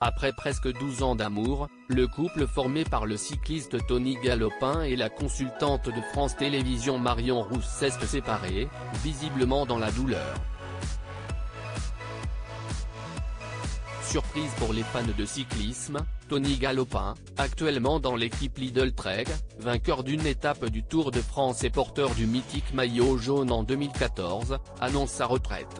Après presque 12 ans d'amour, le couple formé par le cycliste Tony Galopin et la consultante de France Télévisions Marion Rousse s'est séparé, visiblement dans la douleur. Surprise pour les fans de cyclisme, Tony Galopin, actuellement dans l'équipe Lidl Trek, vainqueur d'une étape du Tour de France et porteur du mythique maillot jaune en 2014, annonce sa retraite.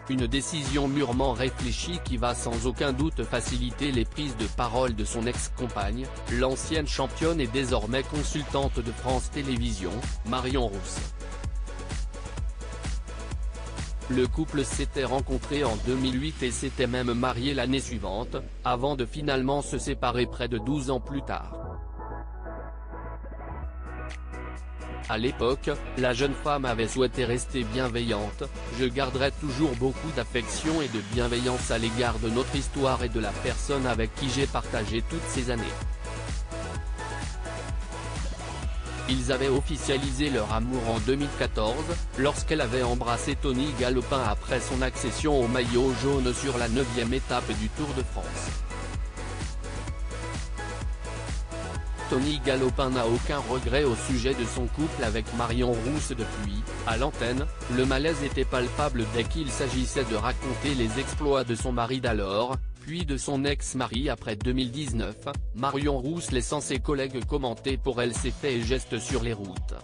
Une décision mûrement réfléchie qui va sans aucun doute faciliter les prises de parole de son ex-compagne, l'ancienne championne et désormais consultante de France Télévisions, Marion Rousse. Le couple s'était rencontré en 2008 et s'était même marié l'année suivante, avant de finalement se séparer près de 12 ans plus tard. À l'époque, la jeune femme avait souhaité rester bienveillante: « Je garderai toujours beaucoup d'affection et de bienveillance à l'égard de notre histoire et de la personne avec qui j'ai partagé toutes ces années. » Ils avaient officialisé leur amour en 2014, lorsqu'elle avait embrassé Tony Galopin après son accession au maillot jaune sur la 9e étape du Tour de France. Tony Galopin n'a aucun regret au sujet de son couple avec Marion Rousse depuis. À l'antenne, le malaise était palpable dès qu'il s'agissait de raconter les exploits de son mari d'alors, puis de son ex-mari après 2019, Marion Rousse laissant ses collègues commenter pour elle ses faits et gestes sur les routes.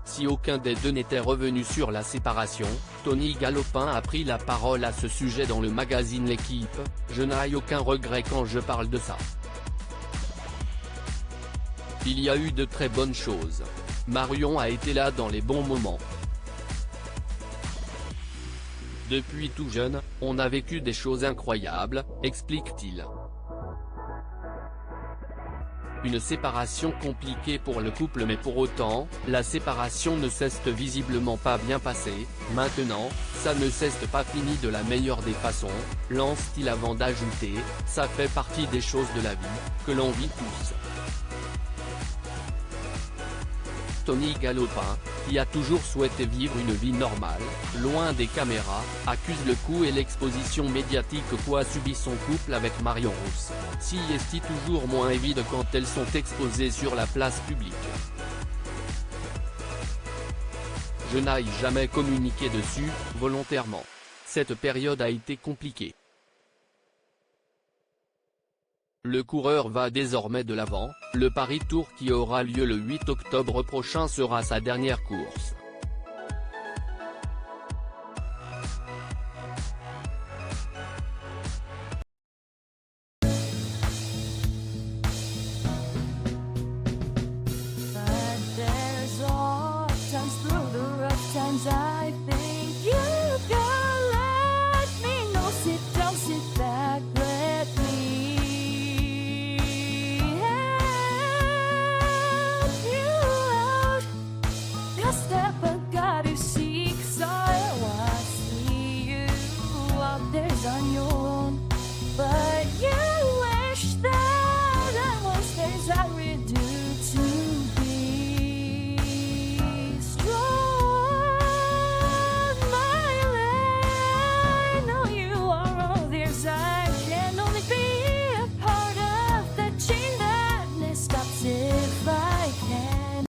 Si aucun des deux n'était revenu sur la séparation, Tony Galopin a pris la parole à ce sujet dans le magazine L'Équipe: « Je n'ai aucun regret quand je parle de ça. Il y a eu de très bonnes choses. Marion a été là dans les bons moments. Depuis tout jeune, on a vécu des choses incroyables », explique-t-il. Une séparation compliquée pour le couple, mais pour autant, la séparation ne s'est visiblement pas bien passée. « Maintenant, ça ne s'est pas fini de la meilleure des façons », lance-t-il avant d'ajouter: « Ça fait partie des choses de la vie, que l'on vit tous. » Tony Galopin, qui a toujours souhaité vivre une vie normale, loin des caméras, accuse le coup et l'exposition médiatique qu'a subi son couple avec Marion Rousse. Si est toujours moins évident quand elles sont exposées sur la place publique. Je n'ai jamais communiqué dessus, volontairement. Cette période a été compliquée. Le coureur va désormais de l'avant. Le Paris Tour qui aura lieu le 8 octobre prochain sera sa dernière course.